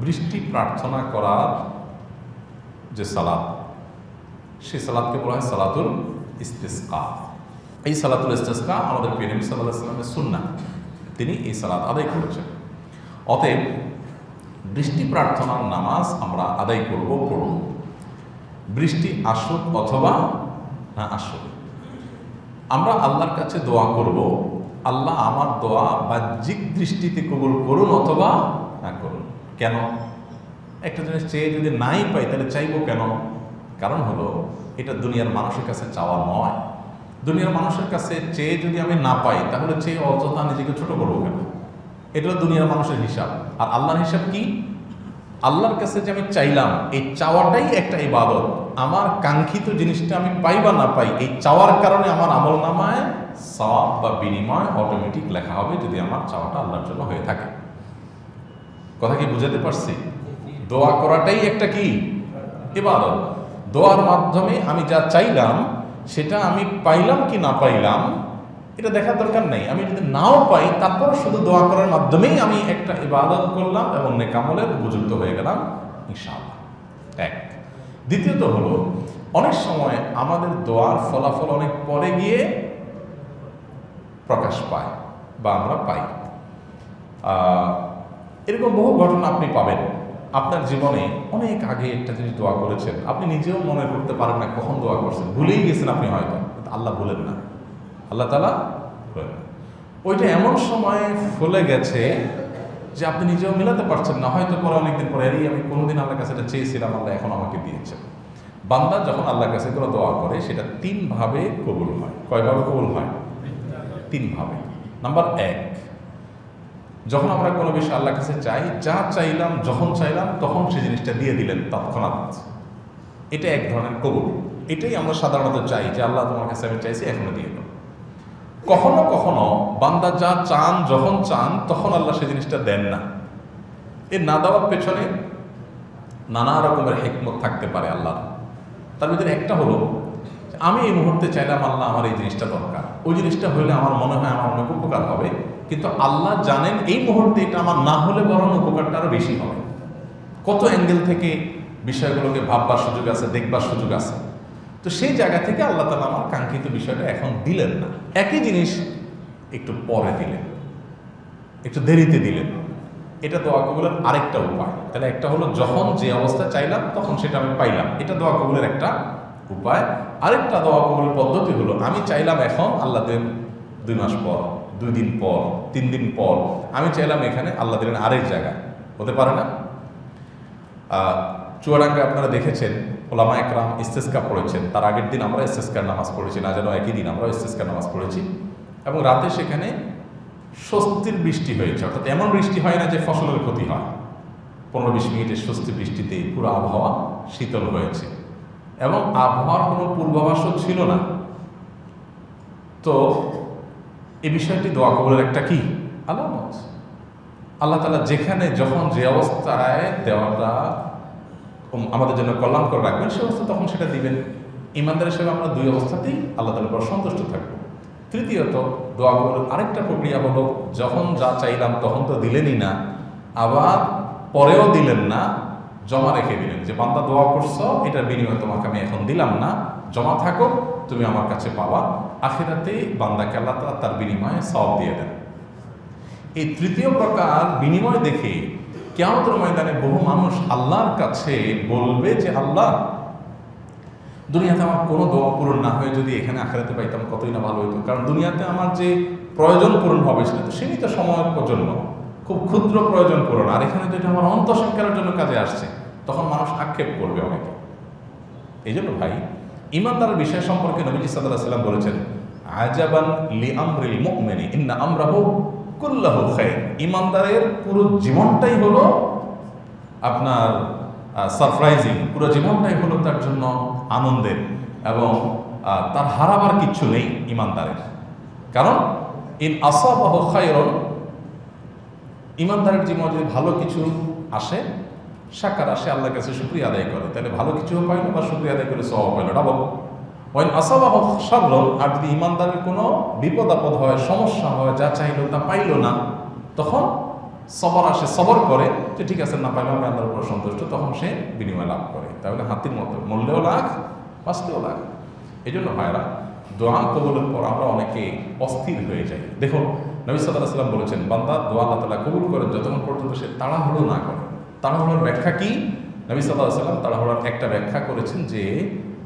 বৃষ্টি প্রার্থনা করার যে সালাত, সেই সালাতকে বলা হয় সালাতুল ইস্তিসকা। এই সালাতুল ইস্তিসকা আমাদের প্রিয় নবী সাল্লাল্লাহু আলাইহি ওয়াসাল্লামের সুন্নাহ, তিনি এই সালাত আদায় করেছেন। অতএব বৃষ্টি প্রার্থনার নামাজ আমরা আদায় করব, পড়ব, বৃষ্টি আসুক অথবা না আসুক। আমরা আল্লাহর কাছে দোয়া করব, আল্লাহ আমার দোয়া বাহ্যিক দৃষ্টিতে কবুল করুন অথবা না করুন। কেন? একটা জিনিস চেয়ে যদি নাই পাই তাহলে চাইবো কেন? কারণ হলো এটা দুনিয়ার মানুষের কাছে চাওয়া নয়। দুনিয়ার মানুষের কাছে চেয়ে যদি আমি না পাই তাহলে চেয়ে অযথা নিজেকে ছোট করবো কেন? এটা দুনিয়ার মানুষের হিসাব। আর আল্লাহর হিসাব কি? আল্লাহর কাছে যে আমি চাইলাম, এই চাওয়াটাই একটা ইবাদত। আমার কাঙ্ক্ষিত জিনিসটা আমি পাই বা না পাই, এই চাওয়ার কারণে আমার আমলনামায় সওয়াব বা বিনিময় অটোমেটিক লেখা হবে, যদি আমার চাওয়াটা আল্লাহর জন্য হয়ে থাকে। কথা কি বুঝাতে পারছি? দোয়া করাটাই একটা কি ইবাদত। দোয়ার মাধ্যমে আমি যা চাইলাম সেটা আমি পাইলাম কি না পাইলাম এটা দেখার দরকার নেই। আমি যদি নাও পাই তারপর শুধু দোয়া করার মাধ্যমেই আমি একটা ইবাদত করলাম এবং নেকামলের উপযুক্ত হয়ে গেলাম ইনশাআল্লাহ। এক। দ্বিতীয়ত হলো, অনেক সময় আমাদের দোয়ার ফলাফল অনেক পরে গিয়ে প্রকাশ পায় বা আমরা পাই। এরকম বহু ঘটনা আপনি পাবেন। আপনার জীবনে অনেক আগে একটা জিনিস দোয়া করেছেন, আপনি নিজেও মনে করতে পারেন না কখন দোয়া করছেন, ভুলেই গেছেন আপনি হয়তো। আল্লাহ বলেন না, আল্লাহ তাআলা বলেন না। ওইটা এমন সময় ফলে গেছে যে আপনি নিজেও মিলাতে পারছেন না। হয়তো পরে অনেকদিন পরে, এই আমি কোনোদিন আল্লাহর কাছে এটা চেয়েছিলাম, আল্লাহ এখন আমাকে দিয়েছেন। বান্দা যখন আল্লাহর কাছে কোনো দোয়া করে সেটা তিনভাবে কবুল হয়। কয়ভাবে কবুল হয়? তিনভাবে। নাম্বার এক, যখন আমরা কোনো বিষয় আল্লাহর কাছে চাই, যা চাইলাম যখন চাইলাম তখন সেই জিনিসটা দিয়ে দিলেন তৎক্ষণাৎ, এটা এক ধরনের কবুল। এটাই আমরা সাধারণত চাই যে আল্লাহ তোমার কাছে আমি চাইছি, এখনো দিয়ে দাও। কখনো কখনো বান্দা যা চান যখন চান তখন আল্লাহ সেই জিনিসটা দেন না। এর না দেওয়ার পেছনে নানা রকমের হিকমত থাকতে পারে আল্লাহ। তার ভিতরে একটা হলো, আমি এই মুহূর্তে চাইলাম আল্লাহ আমার এই জিনিসটা দরকার, ওই জিনিসটা হইলে আমার মনে হয় আমার অনেক উপকার হবে, কিন্তু আল্লাহ জানেন এই মুহূর্তে এটা আমার না হলে বরং উপকারটা আরও বেশি হবে। কত অ্যাঙ্গেল থেকে বিষয়গুলোকে ভাববার সুযোগ আছে, দেখবার সুযোগ আছে। তো সেই জায়গা থেকে আল্লাহ তাআলা আমার কাঙ্ক্ষিত বিষয়টা এখন দিলেন না, একই জিনিস একটু পরে দিলেন, একটু দেরিতে দিলেন। এটা দোয়া কবুলের আরেকটা উপায়। তাহলে একটা হলো যখন যে অবস্থা চাইলাম তখন সেটা আমি পাইলাম, এটা দোয়া কবুলের একটা উপায়। আরেকটা দোয়া কবুলের পদ্ধতি হলো, আমি চাইলাম এখন, আল্লাহ দেন 2 মাস পর, 2 দিন পর, 3 দিন পর। আমি চাইলাম এখানে, আল্লাহ দিলেন আরেক জায়গায়। হতে পারে না? চুয়াডাঙ্গায় আপনারা দেখেছেন ওলামা একরাম ইস্তেসকা পড়েছেন, তার আগের দিন আমরা ইস্তেসকার নামাজ পড়েছি, না যেন একই দিন আমরা ইস্তেসকার নামাজ পড়েছি, এবং রাতে সেখানে স্বস্তির বৃষ্টি হয়েছে। অর্থাৎ এমন বৃষ্টি হয় না যে ফসলের ক্ষতি হয়। 15-20 মিনিটের স্বস্তি বৃষ্টিতে পুরো আবহাওয়া শীতল হয়েছে এবং আবহাওয়ার কোনো পূর্বাভাসও ছিল না। তো এই বিষয়টি দোয়া কবুলের একটা কি আলামত। আল্লাহ তাআলা যেখানে যখন যে অবস্থায় দেওয়াটা আমাদের জন্য কল্যাণকর রাখবেন সে অবস্থা তখন সেটা দিবেন। ইমানদার হিসেবে আমরা 2 অবস্থাতেই আল্লাহ তাআলার উপর সন্তুষ্ট থাকব। তৃতীয়ত, দোয়া কবুলের আরেকটা প্রক্রিয়া হলো, যখন যা চাইলাম তখন তো দিলেনই না, আবার পরেও দিলেন না, জমা রেখে দিলেন যে বান্দা দোয়া করছো, এটার বিনিময়ে তোমাকে আমি এখন দিলাম না, জমা থাকো, তুমি আমার কাছে পাবা। আখিরাতে বান্দাকে আল্লাহ তাআলা তার বিনিময়ে সওয়াব দিয়ে দেন। এই তৃতীয় প্রকার বিনিময় দেখে কিয়ামতের ময়দানে বহু মানুষ আল্লাহর কাছে বলবে যে আল্লাহ, দুনিয়াতে আমার কোনো দোয়া পূরণ না হয়ে যদি এখানে আখিরাতে পাইতাম কতই না ভালো হতো। কারণ দুনিয়াতে আমার যে প্রয়োজন পূরণ হবে সেটা তো সীমিত সময়ের জন্য, খুব ক্ষুদ্র প্রয়োজন পূরণ, আর এখানে তো এটা আমার অন্তঃসংখ্যার জন্য কাজে আসছে, তখন মানুষ আক্ষেপ করবে অনেকে। এই জন্য ভাই, ঈমানদারের বিষয় সম্পর্কে নবীজি সাল্লাল্লাহু আলাইহি ওয়াসাল্লাম বলেছেন, আজাবান লিআমরিল মুমিনি ইন্না আমরাহু কুল্লাহু খায়র। ঈমানদারের পুরো জীবনটাই হলো আপনার সারপ্রাইজিং, পুরো জীবনটাই হলো তার জন্য আনন্দের, এবং তার হারাবার কিচ্ছু নেই ঈমানদারের। কারণ ইন আসাবাহু খায়রুন, ঈমানদারের জীবনে যদি ভালো কিছু আসে, শাকার আসে, আল্লাহর কাছে শুকরিয়া আদায় করে, তাহলে ভালো কিছুও পাইলো বা শুকরিয়া আদায় করে সওয়াব পাইলো, ডাবল। ওয়াইন আসাবাহু শাররুন, আর যদি ঈমানদারের কোনো বিপদ আপদ হয়, সমস্যা হয়, যা চাইলো তা পাইলো না, তখন সবর আসে, সবর করে যে ঠিক আছে না পাইলে আমি আল্লাহর উপর সন্তুষ্ট, তখন সে বিনিময় লাভ করে। তাহলে হাতির মতো মরলেও লাখ, বাঁচলেও লাখ। এই জন্য ভাইরা, দোয়া কবুলের পর আমরা অনেকে অস্থির হয়ে যাই। দেখো নবী সাল্লাল্লাহু আলাইহি ওয়াসাল্লাম বলেছেন, বান্দা দোয়া আল্লাহ তাআলা কবুল করেন যতক্ষণ পর্যন্ত সে তাড়াহুড়ো না করে। তাড়াহুড়োর ব্যাখ্যা কি? নবী সাল্লাল্লাহু আলাইহি ওয়াসাল্লাম তাড়াহুড়োর একটা ব্যাখ্যা করেছেন যে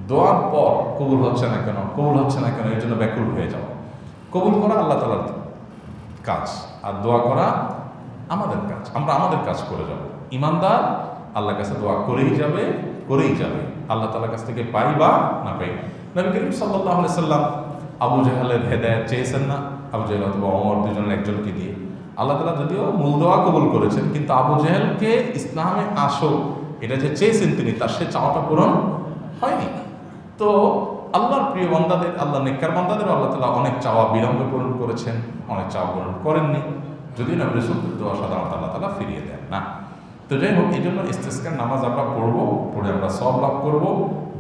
দোয়ার পর কবুল হচ্ছে না কেন, কবুল হচ্ছে না কেন, এর জন্য ব্যাকুল হয়ে যাও। কবুল করা আল্লাহ তাআলার কাজ, আর দোয়া করা আমাদের কাজ। আমরা আমাদের কাজ করে যাব। ইমানদার আল্লাহর কাছে দোয়া করেই যাবে, করেই যাবে, আল্লাহ তাআলার কাছ থেকে পাই বা না পাই। নবী করিম সাল্লাল্লাহু আলাইহি সাল্লাম আবু জাহেলের হেদায়েত চেয়েছেন না? আবু জাহেল অথবা ওমর দুজনের একজনকে দিয়ে। আল্লাহ তাআলা যদিও মূল দোয়া কবুল করেছেন, কিন্তু আবু জাহেলকে ইসলামে আসো এটা যে চেয়েছেন তিনি, তার সে চাওয়াটা পূরণ হয়নি। তো আল্লাহর প্রিয় বান্দাদের, আল্লাহ নেককার বান্দাদের আল্লাহ তাআলা অনেক চাওয়া বিলম্বে পূরণ করেছেন, অনেক চাওয়া পূরণ করেননি। যদিও নবী রাসূলের দোয়া সাধারণত আল্লাহ তাআলা ফিরিয়ে দেন না। তো যাই হোক, এই জন্য ইস্তিসকার নামাজ আমরা পড়বো, পড়ে আমরা সওয়াব লাভ করব,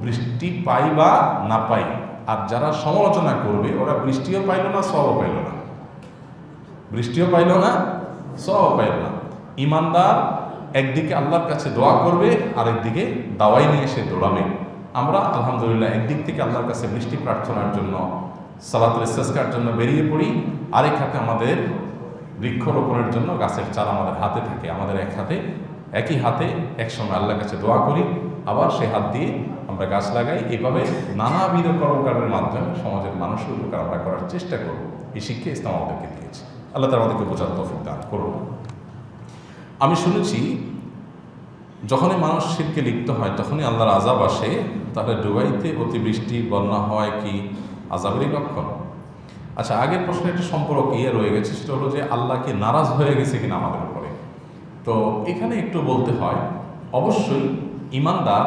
বৃষ্টি পাই বা না পাই। আর যারা সমালোচনা করবে ওরা বৃষ্টিও পাইল না, সওয়াবও পাইল না, বৃষ্টিও পাইল না, সওয়াবও পাইল না। ইমানদার একদিকে আল্লাহর কাছে দোয়া করবে, আরেকদিকে দাওয়াই নিয়ে এসে দৌড়াবে। আমরা আলহামদুলিল্লাহ একদিক থেকে আল্লাহর কাছে বৃষ্টি প্রার্থনার জন্য, সালাতুল ইস্তিসকার জন্য বেরিয়ে পড়ি, আরেক হাতে আমাদের বৃক্ষরোপণের জন্য গাছের চারা আমাদের হাতে থাকে। আমাদের একই হাতে একসময় আল্লাহর কাছে দোয়া করি, আবার সে হাত দিয়ে আমরা গাছ লাগাই। এইভাবে নানাবিধ কর্মকাণ্ডের মাধ্যমে সমাজের মানুষের উপকার আমরা করার চেষ্টা করব। এই শিক্ষা ইসলাম আমাদেরকে দিয়েছে। আল্লাহ তাআলা আমাদেরকে বোঝার তৌফিক দান করুন। আমি শুনেছি যখনই মানুষ শিরকে লিপ্ত হয় তখনই আল্লাহর আযাব আসে। তাহলে দুবাইতে অতিবৃষ্টি, বন্যা হয় কি আযাবেরই লক্ষণ? আচ্ছা, আগের প্রশ্নে একটা সম্পর্ক রয়ে গেছে, সেটা হলো যে আল্লাহকে নারাজ হয়ে গেছে কিনা আমাদের উপরে। তো এখানে একটু বলতে হয়, অবশ্যই ইমানদার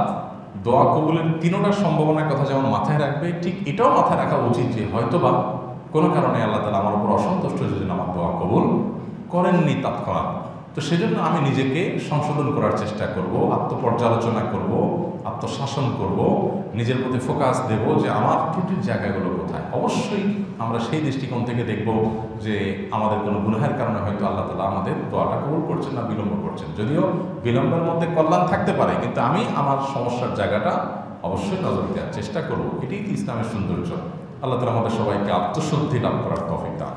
দোয়া কবুলের তিনটা সম্ভাবনার কথা যেমন মাথায় রাখবে, ঠিক এটাও মাথায় রাখা উচিত যে হয়তোবা কোনো কারণে আল্লাহ তাআলা আমার উপর অসন্তুষ্ট, যদি আমার দোয়া কবুল করেননি তৎক্ষণাৎ। তো সেজন্য আমি নিজেকে সংশোধন করার চেষ্টা করব, আত্মপর্যালোচনা করব, আত্মশাসন করব, নিজের প্রতি ফোকাস দেব যে আমার ত্রুটির জায়গাগুলো কোথায়। অবশ্যই আমরা সেই দৃষ্টিকোণ থেকে দেখব যে আমাদের কোনো গুনাহের কারণে হয়তো আল্লাহ তাআলা আমাদের দোয়াটা কবুল করছেন না, বিলম্ব করছেন। যদিও বিলম্বের মধ্যে কল্যাণ থাকতে পারে, কিন্তু আমি আমার সমস্যার জায়গাটা অবশ্যই নজর দেওয়ার চেষ্টা করব। এটাই তো ইসলামের সৌন্দর্য। আল্লাহ তাআলা আমাদের সবাইকে আত্মশুদ্ধি লাভ করার তৌফিক দান।